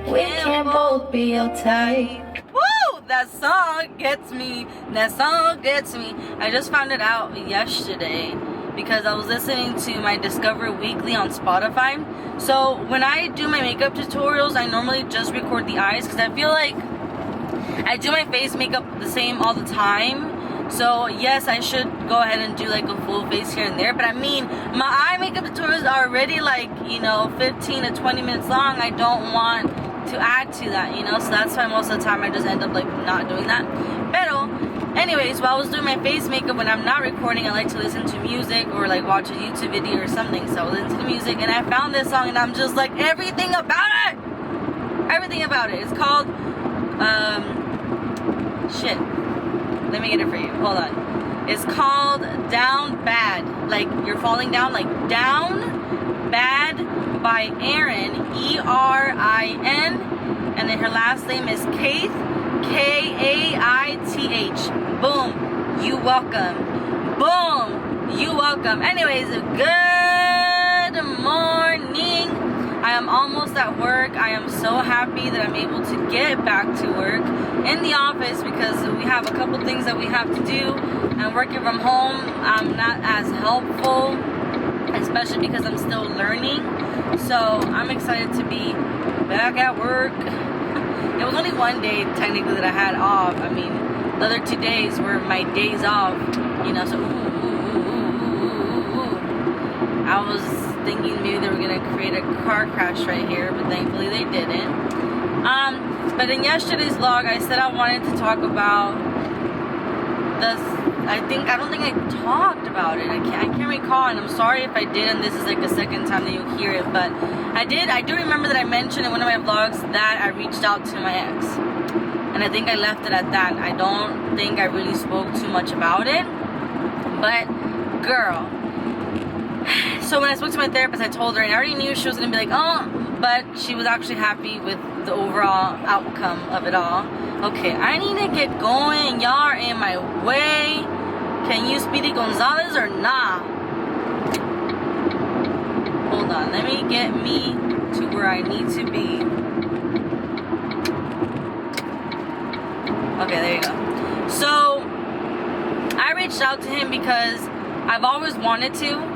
We can both be your type. Woo! That song gets me. That song gets me. I just found it out yesterday because I was listening to my Discover Weekly on Spotify. So when I do my makeup tutorials, I normally just record the eyes because I feel like I do my face makeup the same all the time. So yes, I should go ahead and do like a full face here and there, but I mean, my eye makeup tutorials are already like, 15 to 20 minutes long. I don't want to add to that, so that's why most of the time I just end up like not doing that. Pero anyways, while I was doing my face makeup, when I'm not recording, I like to listen to music or like watch a YouTube video or something. So I was listening to music and I found this song and I'm just like, everything about it. It's called shit. Let me get it for you. Hold on. It's called Down Bad. Like you're falling down, like Down Bad by Erin, E-R-I-N. And then her last name is Kaith, K-A-I-T-H. Boom. You welcome. Boom. You welcome. Anyways, good morning. I am almost at work. I am so happy that I'm able to get back to work in the office because we have a couple things that we have to do. And working from home, I'm not as helpful, especially because I'm still learning. So I'm excited to be back at work. It was only one day technically that I had off. I mean, the other 2 days were my days off, so I was thinking maybe they were gonna create a car crash right here, but thankfully they didn't. But in yesterday's vlog, I said I wanted to talk about this. I don't think I talked about it. I can't recall, and I'm sorry if I did, and this is like the second time that you hear it, but I do remember that I mentioned in one of my vlogs that I reached out to my ex, and I think I left it at that. I don't think I really spoke too much about it, but girl. So when I spoke to my therapist, I told her, and I already knew she was going to be like, oh, but she was actually happy with the overall outcome of it all. Okay, I need to get going. Y'all are in my way. Can you Speedy Gonzalez or nah? Hold on, let me get me to where I need to be. Okay, there you go. So, I reached out to him because I've always wanted to.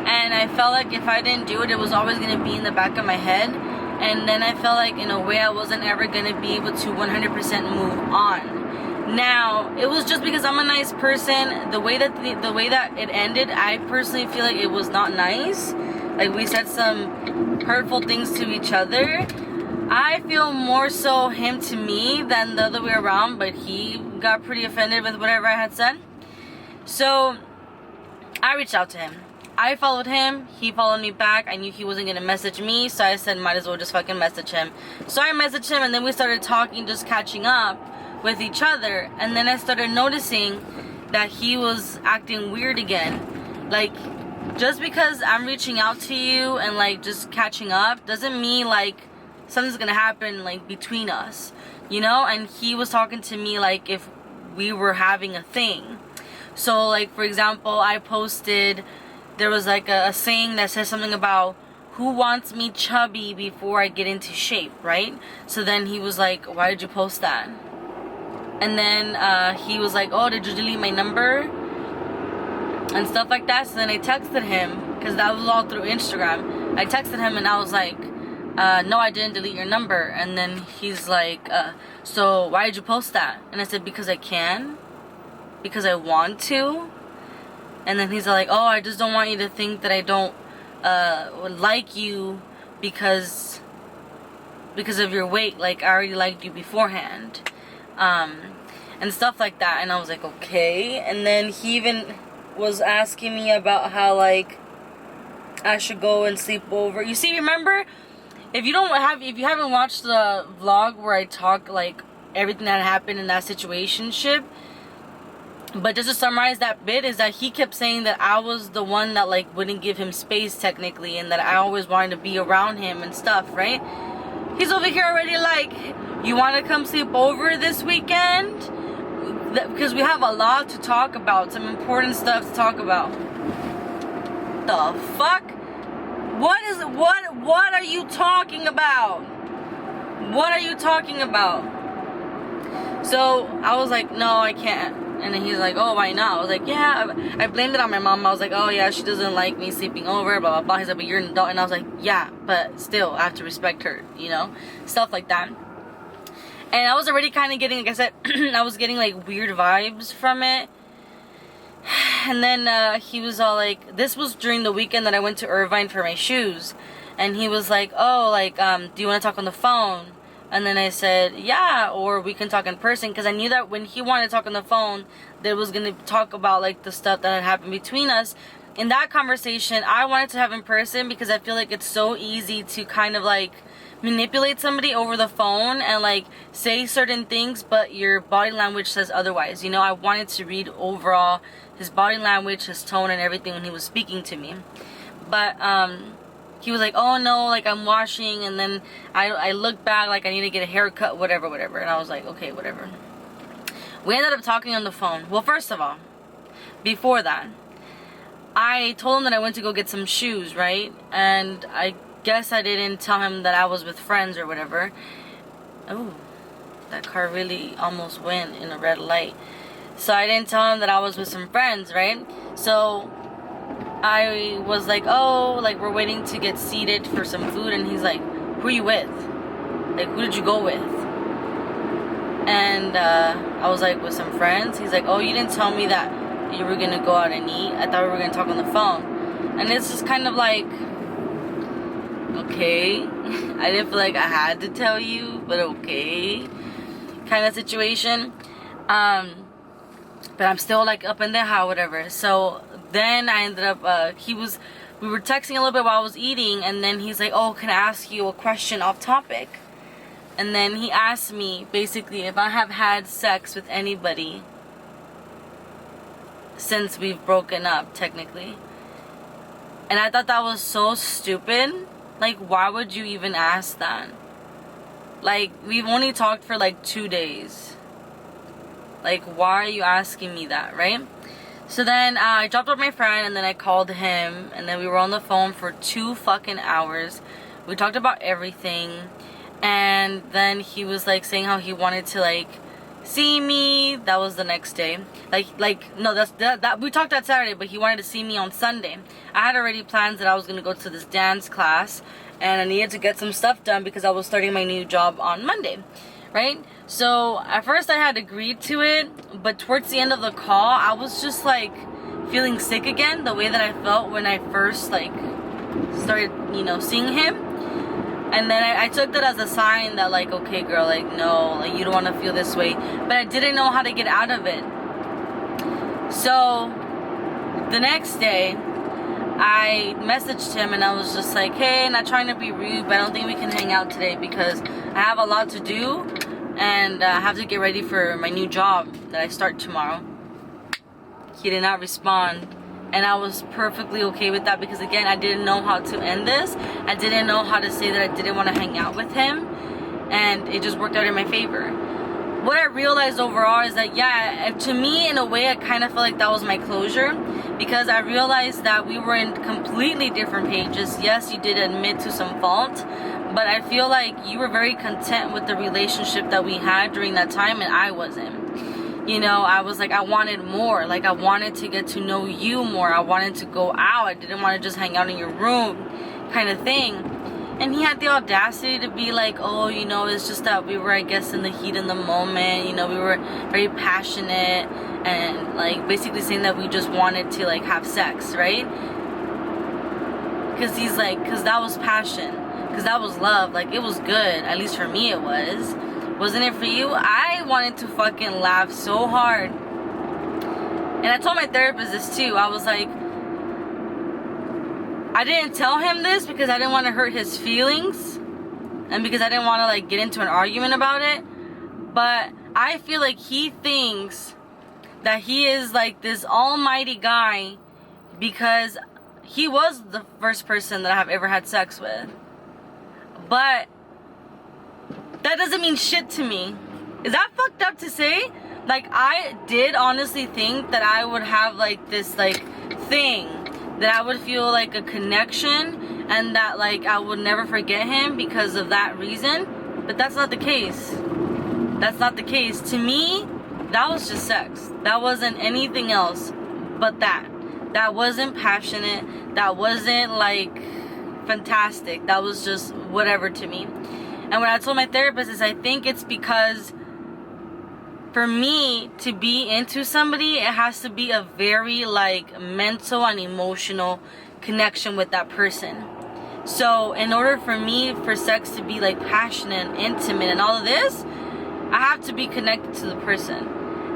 And I felt like if I didn't do it, it was always going to be in the back of my head. And then I felt like in a way I wasn't ever going to be able to 100% move on. Now, it was just because I'm a nice person. The way that it ended, I personally feel like it was not nice. Like we said some hurtful things to each other. I feel more so him to me than the other way around, but he got pretty offended with whatever I had said. So I reached out to him. I followed him, he followed me back. I knew he wasn't going to message me, so I said might as well just fucking message him. So I messaged him, and then we started talking, just catching up with each other. And then I started noticing that he was acting weird again. Like, just because I'm reaching out to you and like just catching up doesn't mean like something's going to happen like between us, And he was talking to me like if we were having a thing. So like, for example, I posted... There was like a saying that says something about who wants me chubby before I get into shape, right? So then he was like, why did you post that? And then he was like, oh, did you delete my number? And stuff like that. So then I texted him, because that was all through Instagram. I texted him and I was like, no, I didn't delete your number. And then he's like, so why did you post that? And I said, because I can. Because I want to. And then he's like, oh, I just don't want you to think that I don't like you because of your weight. Like, I already liked you beforehand. And stuff like that. And I was like, okay. And then he even was asking me about how, like, I should go and sleep over. You see, remember, if you haven't watched the vlog where I talk, like, everything that happened in that situationship, but just to summarize that bit is that he kept saying that I was the one that like wouldn't give him space technically, and that I always wanted to be around him and stuff, right? He's over here already like, you want to come sleep over this weekend? Because we have a lot to talk about, some important stuff to talk about. The fuck? What are you talking about? What are you talking about? So I was like, no, I can't. And then he's like, oh, why not? I was like, yeah. I blamed it on my mom. I was like, oh yeah, she doesn't like me sleeping over, blah blah blah. He's like, but you're an adult. And I was like, yeah, but still I have to respect her, you know, stuff like that. And I was already kind of getting, like I said, I was getting like weird vibes from it. And then he was all like, this was during the weekend that I went to Irvine for my shoes. And he was like, oh, like, do you want to talk on the phone? And then I said, yeah, or we can talk in person. Because I knew that when he wanted to talk on the phone, that it was going to talk about, like, the stuff that had happened between us. In that conversation, I wanted to have in person because I feel like it's so easy to kind of, like, manipulate somebody over the phone and, like, say certain things, but your body language says otherwise. You know, I wanted to read overall his body language, his tone, and everything when he was speaking to me. But, he was like, oh no, like I'm washing, and then I looked back like I need to get a haircut, whatever. And I was like, okay, whatever. We ended up talking on the phone. Well, first of all, before that, I told him that I went to go get some shoes, right? And I guess I didn't tell him that I was with friends or whatever. Oh, that car really almost went in a red light. So I didn't tell him that I was with some friends, right? So I was like, oh, like we're waiting to get seated for some food. And he's like, who are you with? Like, who did you go with? And I was like, with some friends. He's like, oh, you didn't tell me that you were gonna go out and eat. I thought we were gonna talk on the phone. And it's just kind of like, okay. I didn't feel like I had to tell you, but okay, kind of situation. But I'm still like up in there, how whatever. So then I ended up, we were texting a little bit while I was eating, and then he's like, oh, can I ask you a question off topic? And then he asked me basically if I have had sex with anybody since we've broken up, technically. And I thought that was so stupid. Like, why would you even ask that? Like, we've only talked for like 2 days. Like, why are you asking me that, right? So then I dropped off my friend, and then I called him, and then we were on the phone for 2 fucking hours. We talked about everything, and then he was like saying how he wanted to like see me. That was the next day. No, that we talked that Saturday, but he wanted to see me on Sunday. I had already plans that I was gonna go to this dance class, and I needed to get some stuff done because I was starting my new job on Monday, right? So at first I had agreed to it, but towards the end of the call, I was just like feeling sick again, the way that I felt when I first like started, you know, seeing him. And then I took that as a sign that like, okay girl, like no, like you don't want to feel this way. But I didn't know how to get out of it. So the next day I messaged him and I was just like, hey, not trying to be rude, but I don't think we can hang out today because I have a lot to do. And I have to get ready for my new job that I start tomorrow. He did not respond. And I was perfectly okay with that because, again, I didn't know how to end this. I didn't know how to say that I didn't want to hang out with him. And it just worked out in my favor. What I realized overall is that, yeah, to me, in a way, I kind of felt like that was my closure. Because I realized that we were in completely different pages. Yes, you did admit to some fault. But I feel like you were very content with the relationship that we had during that time, and I wasn't. You know, I was like, I wanted more. Like, I wanted to get to know you more. I wanted to go out. I didn't want to just hang out in your room kind of thing. And he had the audacity to be like, oh, you know, it's just that we were, I guess, in the heat of the moment. You know, we were very passionate and, like, basically saying that we just wanted to, like, have sex, right? Because he's like, because that was passion. Because that was love. Like, it was good. At least for me it was. Wasn't it for you? I wanted to fucking laugh so hard. And I told my therapist this too. I was like, I didn't tell him this because I didn't want to hurt his feelings. And because I didn't want to like get into an argument about it. But I feel like he thinks that he is like this almighty guy because he was the first person that I have ever had sex with. But that doesn't mean shit to me. Is that fucked up to say? Like, I did honestly think that I would have like this like thing, that I would feel like a connection, and that like I would never forget him because of that reason. But that's not the case. That's not the case. To me, that was just sex. That wasn't anything else but that. That wasn't passionate. That wasn't like fantastic. That was just whatever to me. And what I told my therapist is I think it's because for me to be into somebody, it has to be a very like mental and emotional connection with that person. So in order for me, for sex to be like passionate and intimate and all of this, I have to be connected to the person.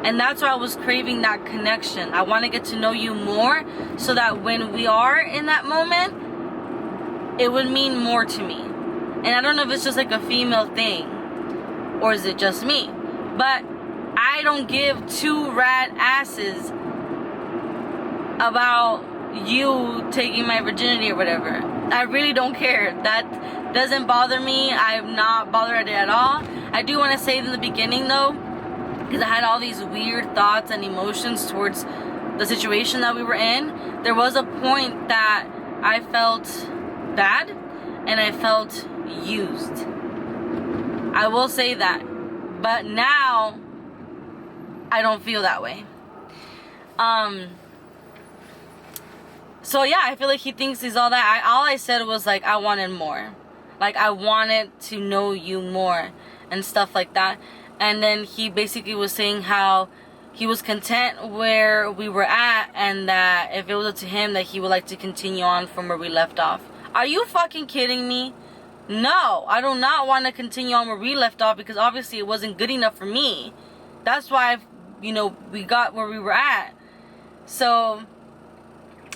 And that's why I was craving that connection. I want to get to know you more so that when we are in that moment, it would mean more to me. And I don't know if it's just like a female thing or is it just me, but I don't give two rat asses about you taking my virginity or whatever. I really don't care. That doesn't bother me. I'm not bothered at it at all. I do want to say in the beginning though, because I had all these weird thoughts and emotions towards the situation that we were in, there was a point that I felt bad and I felt used. I will say that. But now I don't feel that way. So yeah, I feel like he thinks he's all that. All I said was like I wanted more. Like I wanted to know you more and stuff like that. And then he basically was saying how he was content where we were at and that if it was up to him that he would like to continue on from where we left off. Are you fucking kidding me? No, I do not want to continue on where we left off because obviously it wasn't good enough for me. That's why, we got where we were at. So,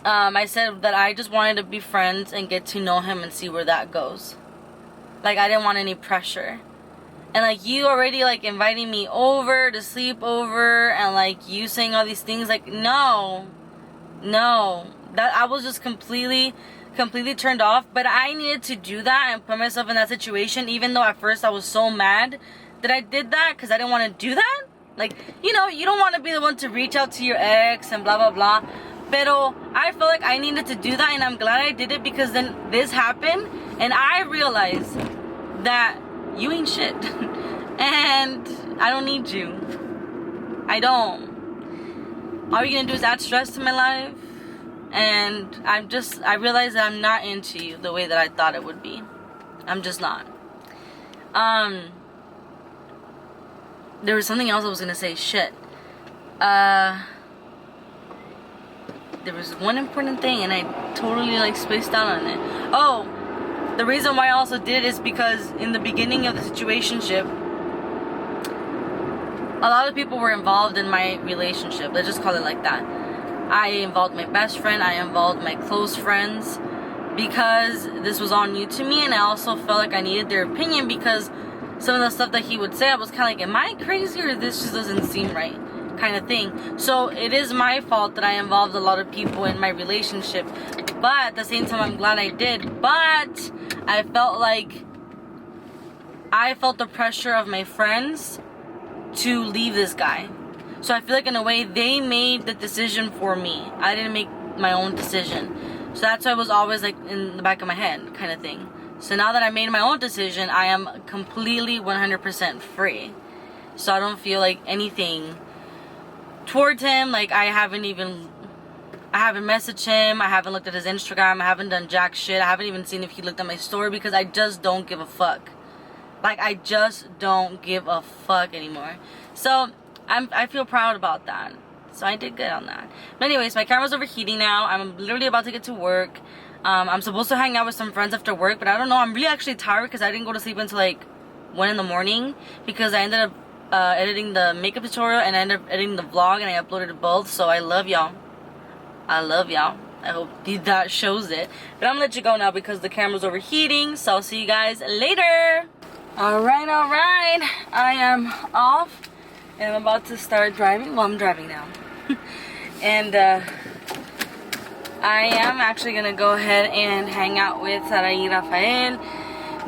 I said that I just wanted to be friends and get to know him and see where that goes. Like, I didn't want any pressure. And, like, you already, like, inviting me over to sleep over and, like, you saying all these things. Like, no. That I was just completely turned off. But I needed to do that and put myself in that situation, even though at first I was so mad that I did that because I didn't want to do that. Like, you don't want to be the one to reach out to your ex and blah, blah, blah. Pero I feel like I needed to do that, and I'm glad I did it because then this happened, and I realized that you ain't shit. And I don't need you. I don't. All you're going to do is add stress to my life. And I realized that I'm not into you the way that I thought it would be. I'm just not. There was something else I was gonna say. Shit. There was one important thing and I totally like spaced out on it. Oh, the reason why I also did is because in the beginning of the situationship, a lot of people were involved in my relationship. Let's just call it like that. I involved my best friend. I involved my close friends because this was all new to me, and I also felt like I needed their opinion because some of the stuff that he would say, I was kind of like, am I crazy or this just doesn't seem right, kind of thing. So it is my fault that I involved a lot of people in my relationship, but at the same time I'm glad I did. But I felt the pressure of my friends to leave this guy. So I feel like in a way they made the decision for me. I didn't make my own decision. So that's why it was always like in the back of my head kind of thing. So now that I made my own decision, I am completely 100% free. So I don't feel like anything towards him. Like I haven't messaged him. I haven't looked at his Instagram. I haven't done jack shit. I haven't even seen if he looked at my story because I just don't give a fuck. Like I just don't give a fuck anymore. So I feel proud about that. So I did good on that. But anyways, my camera's overheating now. I'm literally about to get to work. I'm supposed to hang out with some friends after work, but I don't know. I'm really actually tired because I didn't go to sleep until like 1 in the morning because I ended up editing the makeup tutorial and I ended up editing the vlog and I uploaded both. So I love y'all. I hope that shows it. But I'm gonna let you go now because the camera's overheating. So I'll see you guys later. Alright. I am off and I'm about to start driving. Well, I'm driving now. And I am actually gonna go ahead and hang out with Sarai, Rafael,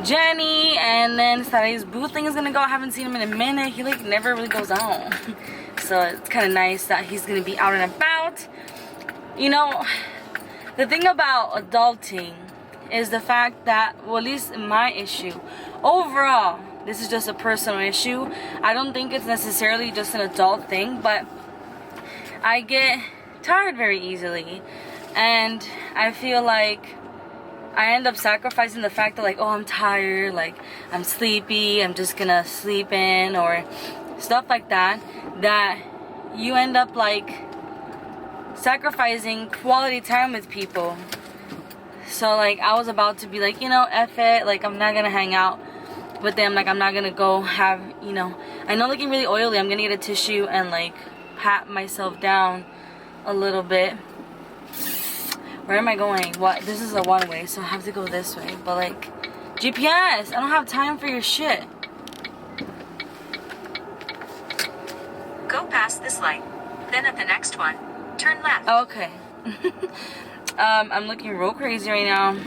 Jenny, and then Sarai's boo thing is gonna go. I haven't seen him in a minute. He like never really goes out. So it's kind of nice that he's gonna be out and about. The thing about adulting is the fact that, well, at least my issue overall, this is just a personal issue. I don't think it's necessarily just an adult thing, but I get tired very easily, and I feel like I end up sacrificing the fact that, like, oh, I'm tired, like, I'm sleepy, I'm just gonna sleep in, or stuff like that, that you end up, like, sacrificing quality time with people. So, like, I was about to be like, you know, F it, like, I'm not gonna hang out with them, like, I'm not gonna go have, you know, I know looking really oily, I'm gonna get a tissue and, like, pat myself down a little bit. Where am I going? What? This is a one-way, so I have to go this way. But, like, GPS, I don't have time for your shit. Go past this light. Then at the next one, turn left. Oh, okay. I'm looking real crazy right now.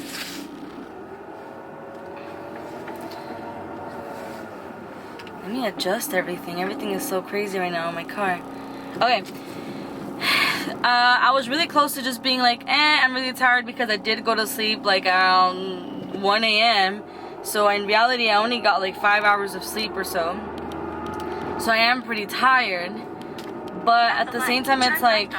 Let me adjust everything. Everything is so crazy right now in my car. Okay. I was really close to just being like, I'm really tired, because I did go to sleep like around 1 a.m. So in reality, I only got like 5 hours of sleep or so. So I am pretty tired. But at the same time, it's like,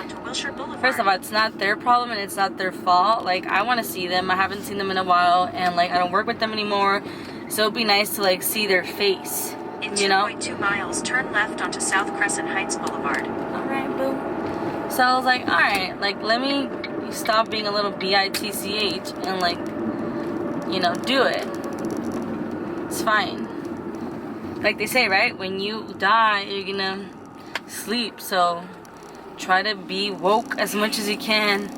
first of all, it's not their problem and it's not their fault. Like, I want to see them. I haven't seen them in a while, and like, I don't work with them anymore. So it'd be nice to like see their face, you know? In 2.2 miles, turn left onto South Crescent Heights Boulevard. Alright, boo. So I was like, alright, like, let me stop being a little bitch and, like, you know, do it. It's fine. Like they say, right? When you die, you're gonna sleep. So try to be woke as much as you can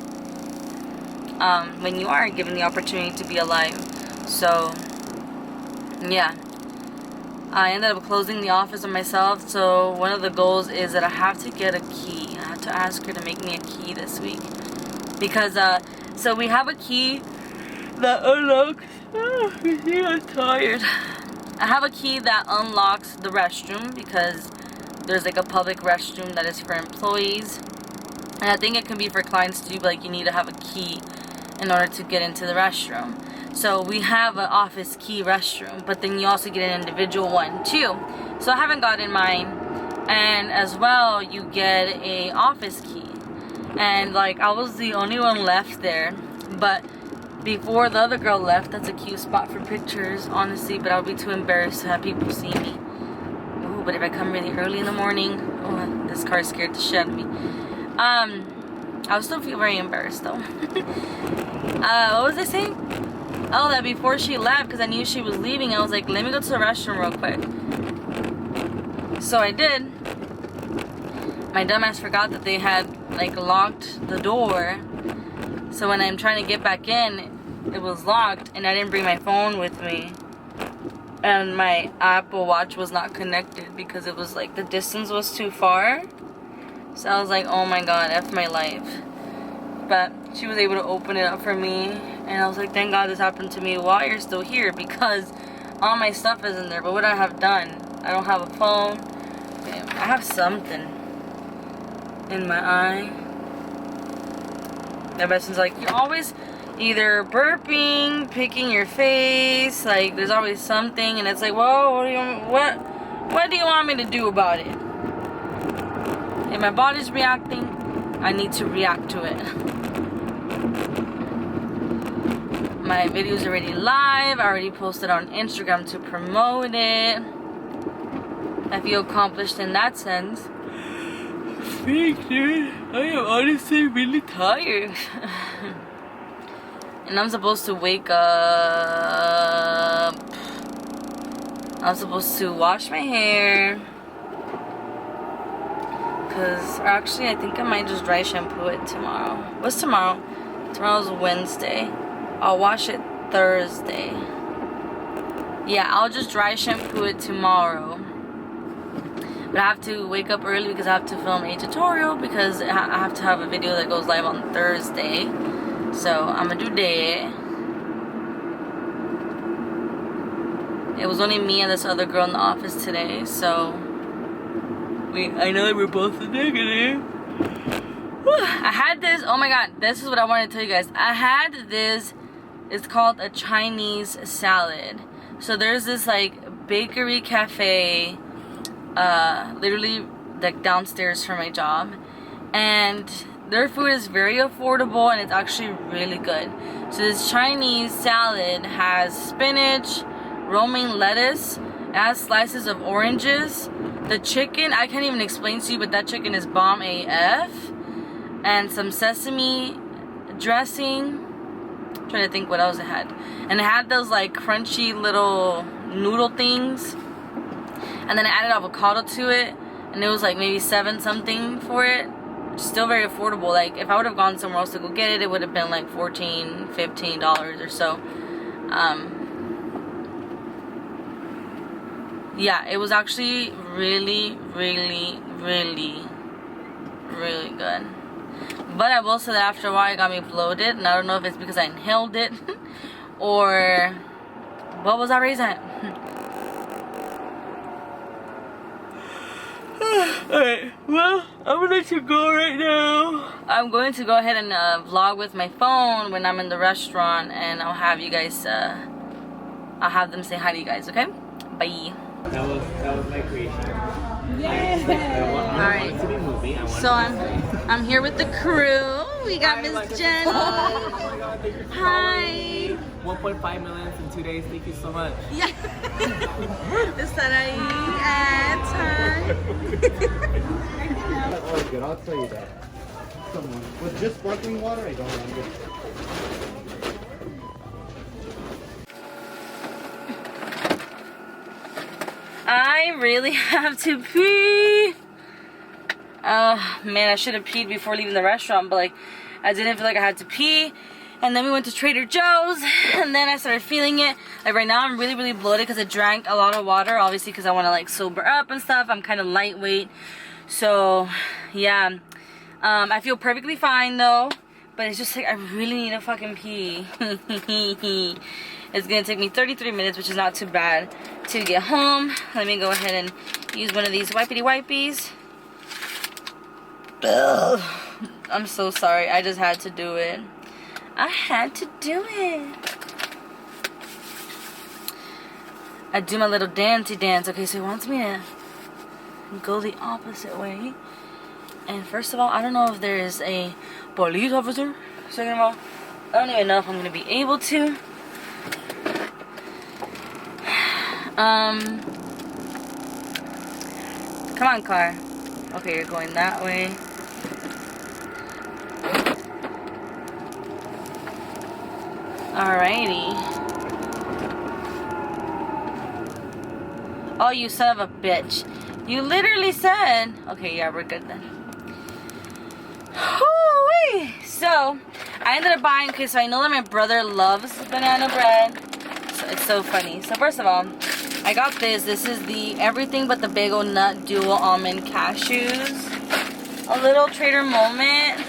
when you are given the opportunity to be alive. So, yeah. I ended up closing the office on myself. So one of the goals is that I have to get a key. I have to ask her to make me a key this week, because so we have a key that unlocks. I'm tired. I have a key that unlocks the restroom, because there's like a public restroom that is for employees, and I think it can be for clients too, but like, you need to have a key in order to get into the restroom. So we have an office key restroom, but then you also get an individual one too. So I haven't gotten mine. And as well, you get a office key. And like, I was the only one left there. But before the other girl left, that's a cute spot for pictures, honestly. But I'll be too embarrassed to have people see me. Ooh, but if I come really early in the morning, oh, this car scared the shit out of me. I'll still feel very embarrassed though. What was I saying? Oh, that before she left, because I knew she was leaving, I was like, let me go to the restroom real quick. So I did. My dumbass forgot that they had like locked the door. So when I'm trying to get back in, it was locked, and I didn't bring my phone with me. And my Apple Watch was not connected because it was like the distance was too far. So I was like, oh my god, F my life. But she was able to open it up for me, and I was like, thank god this happened to me while you're still here, because all my stuff is in there. But what I have done, I don't have a phone. I have something in my eye. Everybody's like, you're always either burping, picking your face, like there's always something, and it's like, whoa, what do you want me to do about it? If my body's reacting, I need to react to it. My video's already live. I already posted on Instagram to promote it. I feel accomplished in that sense. Thanks, dude. I am honestly really tired. And I'm supposed to wake up. I'm supposed to wash my hair. Because actually, I think I might just dry shampoo it tomorrow. What's tomorrow? Tomorrow's Wednesday. I'll wash it Thursday. Yeah, I'll just dry shampoo it tomorrow. But I have to wake up early because I have to film a tutorial, because I have to have a video that goes live on Thursday. So I'm gonna do that. It was only me and this other girl in the office today, so I know that we're both negative. I had this, oh my god, this is what I wanted to tell you guys. I had this, it's called a Chinese salad. So there's this like bakery cafe, literally like downstairs from my job, and their food is very affordable and it's actually really good. So this Chinese salad has spinach, romaine lettuce, it has slices of oranges. The chicken, I can't even explain to you, but that chicken is bomb AF. And some sesame dressing. I'm trying to think what else it had. And it had those like crunchy little noodle things. And then I added avocado to it. And it was like maybe 7 something for it. Still very affordable. Like if I would have gone somewhere else to go get it, it would have been like $14, $15 or so. Yeah, it was actually really, really, really, really good. But I will say that after a while it got me bloated, and I don't know if it's because I inhaled it or what was that reason. Alright, well, I'm gonna let you go right now. I'm going to go ahead and vlog with my phone when I'm in the restaurant, and I'll have you guys, I'll have them say hi to you guys, okay? Bye. That was my creation. Alright, so I'm here with the crew. We got Miss Jenny. Hi. 1.5 million in 2 days. Thank you so much. Yeah. Estar ahí at time. Oh, good. I'll tell you that. Someone with just sparkling water, I don't like it. I really have to pee. Oh man, I should have peed before leaving the restaurant, but like I didn't feel like I had to pee. And then we went to Trader Joe's, and then I started feeling it. Like right now I'm really, really bloated because I drank a lot of water, obviously because I want to like sober up and stuff. I'm kind of lightweight. So yeah, I feel perfectly fine though, but it's just like I really need to fucking pee. It's gonna take me 33 minutes, which is not too bad, to get home. Let me go ahead and use one of these wipey wipies. Ugh. I'm so sorry, I just had to do it. I had to do it. I do my little dancey dance. Okay, so he wants me to go the opposite way. And first of all, I don't know if there is a police officer. Second of all, I don't even know if I'm going to be able to. Come on, car. Okay, you're going that way. Alrighty. Oh, you son of a bitch. You literally said... Okay, yeah, we're good then. Woo-wee. So, I ended up buying... Okay, so I know that my brother loves banana bread. So it's so funny. So first of all, I got this. This is the Everything But the Bagel Nut Dual Almond Cashews. A little Trader moment.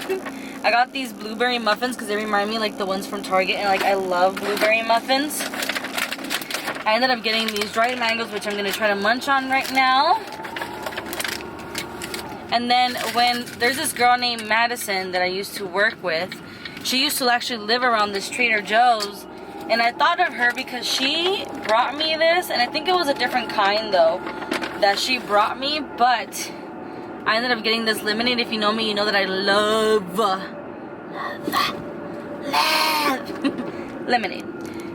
I got these blueberry muffins because they remind me like the ones from Target, and like I love blueberry muffins. I ended up getting these dried mangoes, which I'm going to try to munch on right now. And then when there's this girl named Madison that I used to work with, she used to actually live around this Trader Joe's, and I thought of her because she brought me this, and I think it was a different kind though that she brought me, but I ended up getting this lemonade. If you know me, you know that I love lemonade.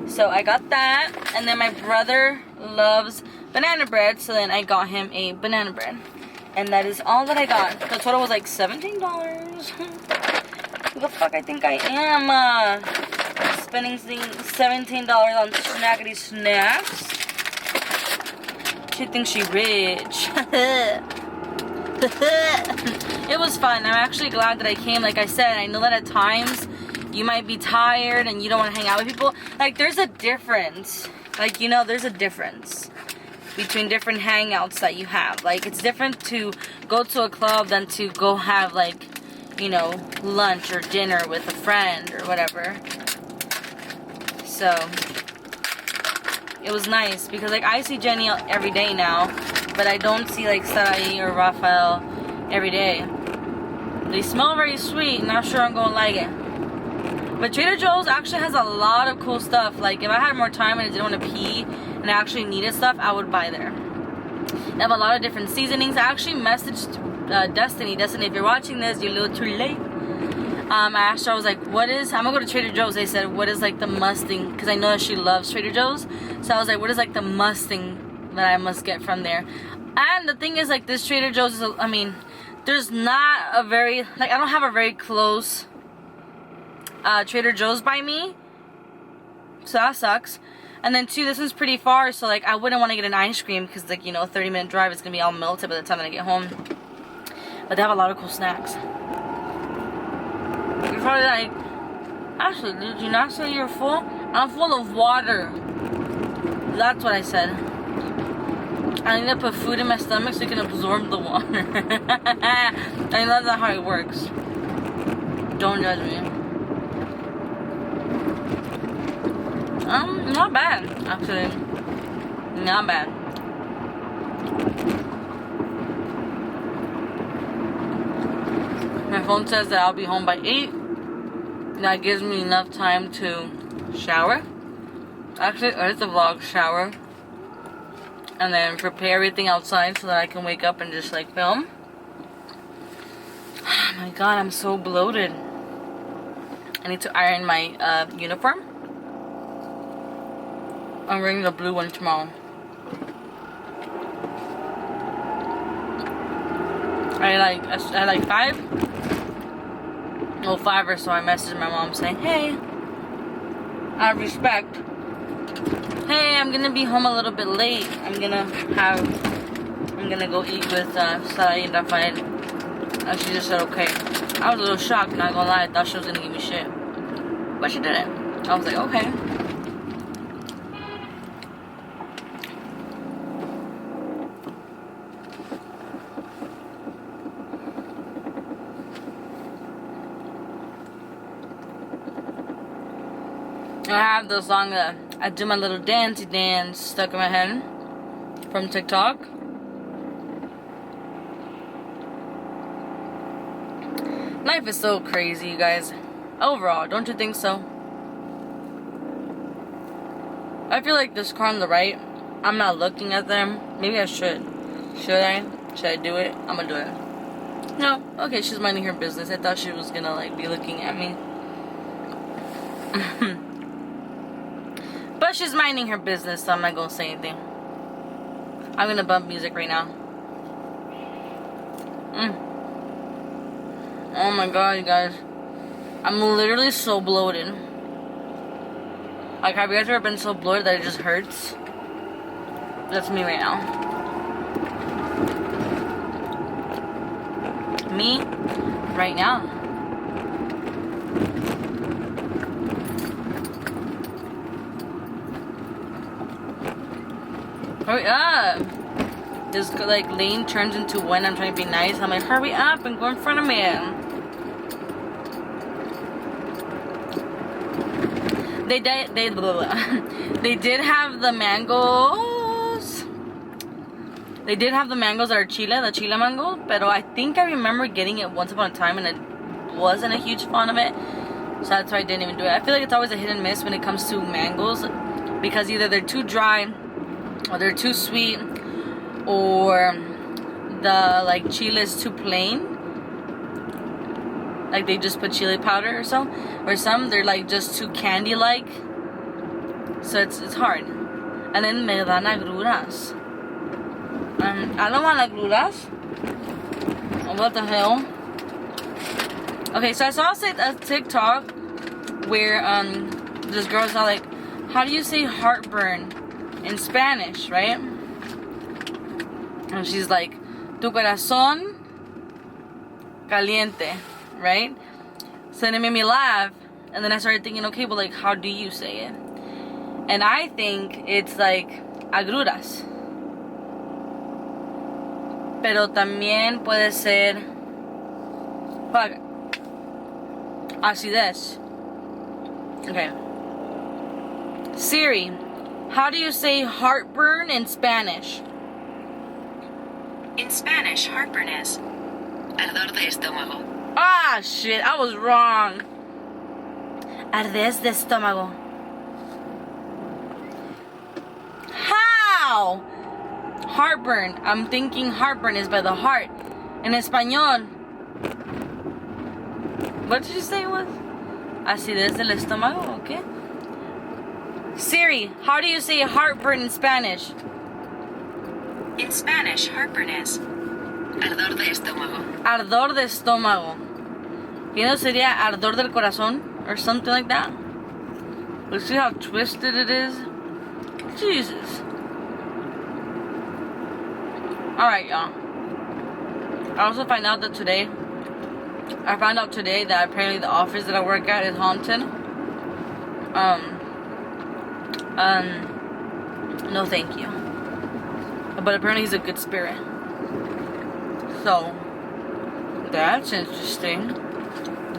So I got that, and then my brother loves banana bread, so then I got him a banana bread. And that is all that I got. The total was like $17. Who the fuck I think I am? Spending $17 on snackety snacks. She thinks she rich. It was fun. I'm actually glad that I came. Like I said, I know that at times you might be tired and you don't want to hang out with people. Like there's a difference. Like, you know, there's a difference between different hangouts that you have. Like it's different to go to a club than to go have like, you know, lunch or dinner with a friend or whatever. So it was nice because like I see Jenny every day now, but I don't see like Sarai or Rafael every day. They smell very sweet. Not sure I'm gonna like it. But Trader Joe's actually has a lot of cool stuff. Like if I had more time and I didn't want to pee and and I actually needed stuff, I would buy there. They have a lot of different seasonings. I actually messaged Destiny, if you're watching this, you're a little too late. I asked her, I was like, what is, I'm gonna go to Trader Joe's. They said, what is like the must thing? Because I know that she loves Trader Joe's. So I was like, what is like the must thing that I must get from there? And the thing is, like, this Trader Joe's is, I mean, there's not a very, like, I don't have a very close Trader Joe's by me. So that sucks. And then two, this is pretty far, so like I wouldn't want to get an ice cream because, like, you know, a 30-minute drive is gonna be all melted by the time that I get home. But they have a lot of cool snacks. You're probably like, Ashley, did you not say you're full? I'm full of water. That's what I said. I need to put food in my stomach so it can absorb the water. I mean, that's not how it works. Don't judge me. Not bad, actually. Not bad. My phone says that I'll be home by 8. That gives me enough time to shower. Actually, it's a vlog shower. And then prepare everything outside so that I can wake up and just like film. Oh my god, I'm so bloated. I need to iron my uniform. I'm wearing the blue one tomorrow. I like 5. Well, 5 or so. I messaged my mom saying, hey, out of respect, hey, I'm gonna be home a little bit late. I'm gonna go eat with Sarai and Rafael. And she just said okay. I was a little shocked, not gonna lie. I thought she was gonna give me shit, but she didn't. I was like, okay. I have the song that I do my little dancey dance stuck in my head from TikTok. Life is so crazy, you guys. Overall, don't you think so? I feel like this car on the right, I'm not looking at them. Maybe I should. Should I? Should I do it? I'm gonna do it. No. Okay, she's minding her business. I thought she was gonna like be looking at me. But she's minding her business, so I'm not gonna say anything. I'm gonna bump music right now. Oh my god, you guys. I'm literally so bloated. Like, have you guys ever been so bloated that it just hurts? That's me right now. Me right now. Hurry up! This like lane turns into when I'm trying to be nice. I'm like, hurry up and go in front of me. They did have the mangoes. They did have the mangoes that are the chile mango. But I think I remember getting it once upon a time and I wasn't a huge fan of it. So that's why I didn't even do it. I feel like it's always a hit and miss when it comes to mangoes, because either they're too dry or they're too sweet, or the like chile is too plain, like they just put chili powder or so, or some they're like just too candy like, so it's hard. And then me dan agruras. I don't want agruras. What the hell? Okay, so I saw a TikTok where this girl's all like, how do you say heartburn in Spanish, right? And she's like, tu corazón caliente, right? So then it made me laugh, and then I started thinking, okay, but like, how do you say it? And I think it's like agruras, pero también puede ser acidez. Okay, Siri, how do you say heartburn in Spanish? In Spanish, heartburn is ardor de estómago. Ah, shit, I was wrong. Ardez de estómago. Ha! now. Heartburn. I'm thinking heartburn is by the heart. In español. What did you say it was? Acidez del estómago, okay? Siri, how do you say heartburn in Spanish? In Spanish, heartburn is ardor de estómago. Ardor de estómago. You know, sería ardor del corazón or something like that. Let's see how twisted it is. Jesus. Alright, y'all. I also found out today that apparently the office that I work at is haunted. No thank you. But apparently he's a good spirit. So, that's interesting.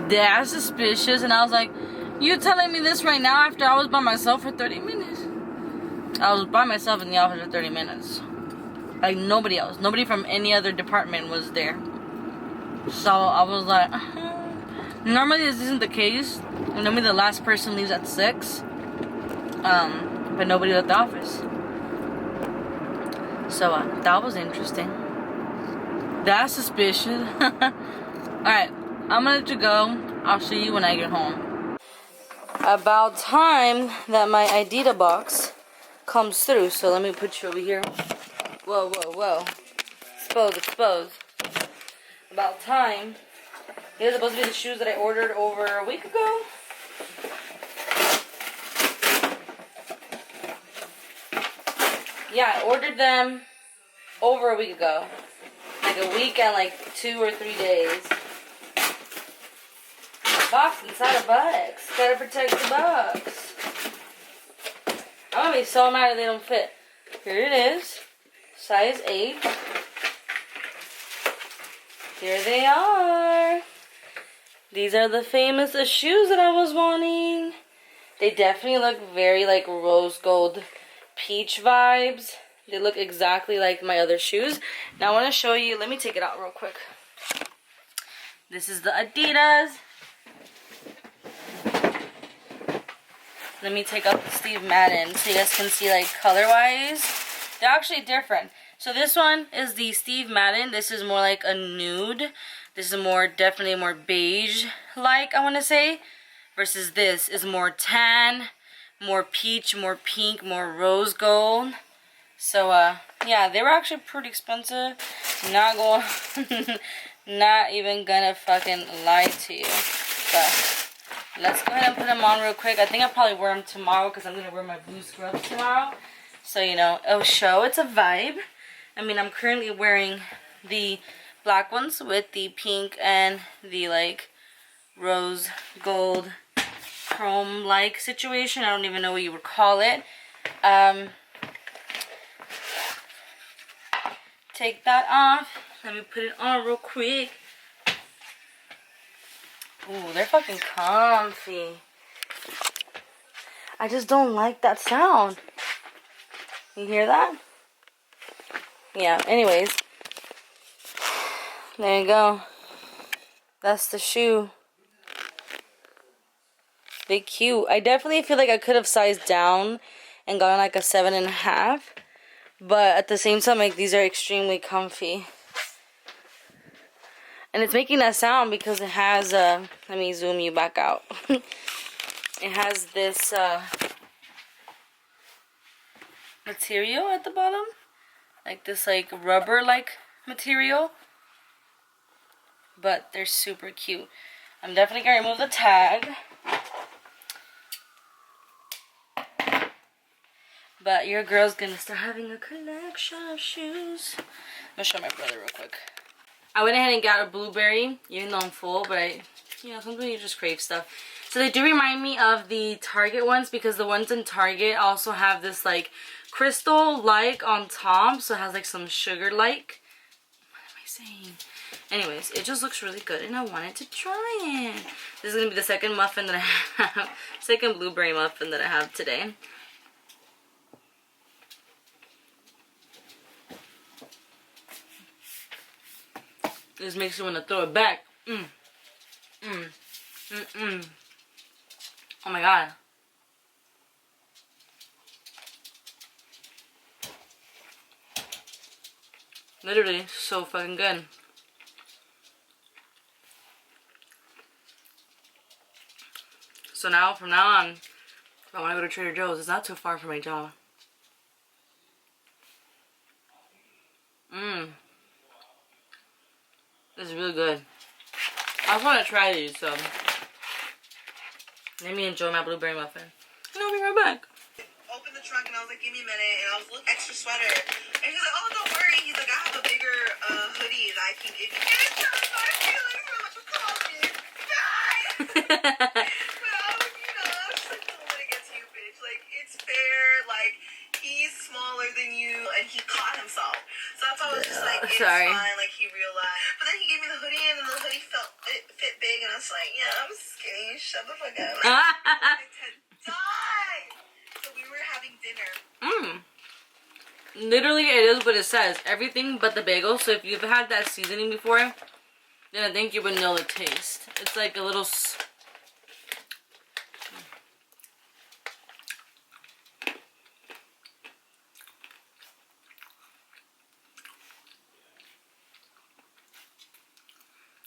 That's suspicious. And I was like, you telling me this right now after I was by myself for 30 minutes? I was by myself in the office for 30 minutes. Like, nobody else. Nobody from any other department was there. So, I was like, normally this isn't the case. Normally the last person leaves at 6. But nobody left the office. So, that was interesting. That's suspicious. Alright, I'm gonna let you go. I'll see you when I get home. About time that my Adidas box comes through. So, let me put you over here. Whoa, whoa, whoa. Expose. About time. These are supposed to be the shoes that I ordered over a week ago. Yeah, I ordered them over a week ago. Like a week and like 2 or 3 days. Box inside a box. Gotta protect the box. I'm gonna be so mad if they don't fit. Here it is. Size 8. Here they are. These are the famous shoes that I was wanting. They definitely look very like rose gold peach vibes. They look exactly like my other shoes. Now I want to show you. Let me take it out real quick. This is the Adidas. Let me take out the Steve Madden so you guys can see like color wise. They're actually different. So this one is the Steve Madden. This is more like a nude. This is more, definitely more beige like, I want to say. Versus this is more tan, more peach, more pink, more rose gold. So yeah, they were actually pretty expensive. Not even gonna fucking lie to you. But let's go ahead and put them on real quick. I think I'll probably wear them tomorrow because I'm gonna wear my blue scrubs tomorrow. So you know, it'll show it's a vibe. I mean, I'm currently wearing the black ones with the pink and the like rose gold chrome like situation. I don't even know what you would call it. Take that off. Let me put it on real quick. Ooh, they're fucking comfy. I just don't like that sound. You hear that? Yeah, anyways. There you go. That's the shoe. They cute. I definitely feel like I could have sized down and gotten like a 7.5. But at the same time, like, these are extremely comfy. And it's making that sound because it has, let me zoom you back out. It has this, material at the bottom. Like this, like, rubber-like material. But they're super cute. I'm definitely going to remove the tag. But your girl's going to start having a collection of shoes. I'm going to show my brother real quick. I went ahead and got a blueberry, even though I'm full, but you know, sometimes you just crave stuff. So they do remind me of the Target ones because the ones in Target also have this like crystal-like on top. So it has like some sugar-like. What am I saying? Anyways, it just looks really good and I wanted to try it. This is going to be the second muffin that I have. Second blueberry muffin that I have today. This makes you want to throw it back. Oh my god. Literally, so fucking good. So now, from now on, if I want to go to Trader Joe's, it's not too far from my job. This is really good. I just want to try these, so let me enjoy my blueberry muffin. And I'll be right back. Opened the trunk and I was like, give me a minute, and I was looking extra sweater, and he's like, oh, don't worry, he's like, I have a bigger hoodie that I can give you. And it's just my feelings were like, oh, bitch, die. But I was, you know, I was just like, don't let it get to you, bitch. Like, it's fair. Like, he's smaller than you, and he caught himself. So that's why I was just like, it's Sorry. fine. Like, he realized. But then he gave me the hoodie, and then the hoodie fit big, and I was like, yeah, I'm skinny. Shut the fuck up. Like, I wanted to die. So we were having dinner. Literally, it is what it says. Everything but the bagel. So if you've had that seasoning before, then I think you would know the taste. It's like a little...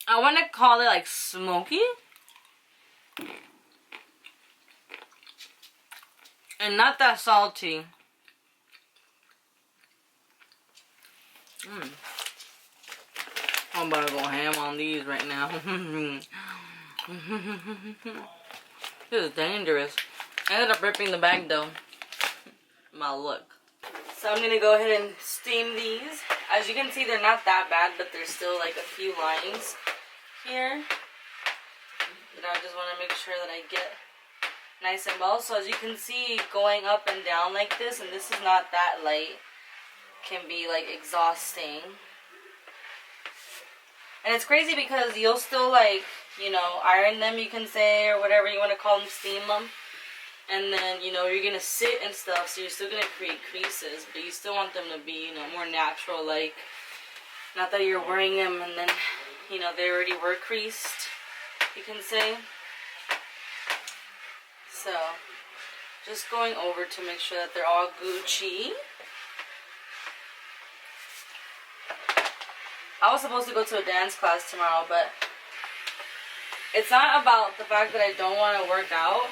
I want to call it like smoky. And not that salty. I'm about to go ham on these right now. This is dangerous. I ended up ripping the bag though. My look. So I'm gonna go ahead and steam these. As you can see, they're not that bad, but there's still like a few lines here. But I just want to make sure that I get nice and well. So as you can see, going up and down like this, and this is not that light, can be like exhausting. And it's crazy because you'll still like, you know, iron them, you can say, or whatever you want to call them, steam them. And then, you know, you're going to sit and stuff, so you're still going to create creases, but you still want them to be, you know, more natural, like, not that you're wearing them and then, you know, they already were creased, you can say. So, just going over to make sure that they're all Gucci. I was supposed to go to a dance class tomorrow, but it's not about the fact that I don't want to work out.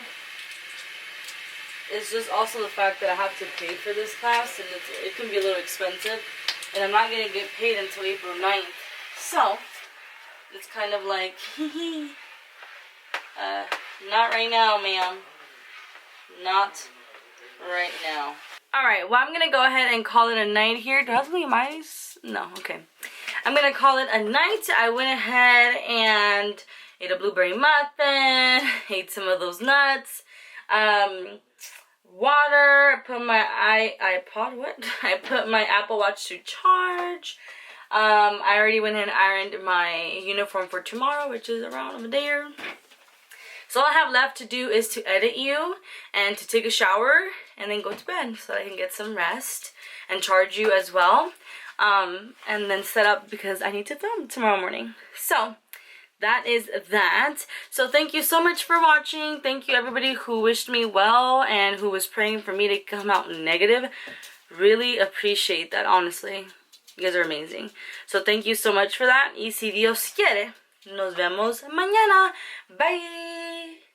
It's just also the fact that I have to pay for this class, and it can be a little expensive, and I'm not going to get paid until April 9th. So, it's kind of like, not right now, ma'am. Not right now. Alright, well, I'm going to go ahead and call it a night here. Do I have to leave my eyes? No, okay. I'm going to call it a night. I went ahead and ate a blueberry muffin, ate some of those nuts, water, put my I put my Apple Watch to charge. I already went and ironed my uniform for tomorrow, which is around a day. So all I have left to do is to edit you and to take a shower and then go to bed so I can get some rest and charge you as well. And then set up because I need to film tomorrow morning. So that is that. So thank you so much for watching. Thank you everybody who wished me well and who was praying for me to come out negative. Really appreciate that, honestly. You guys are amazing. So thank you so much for that. Y si Dios quiere, nos vemos mañana. Bye.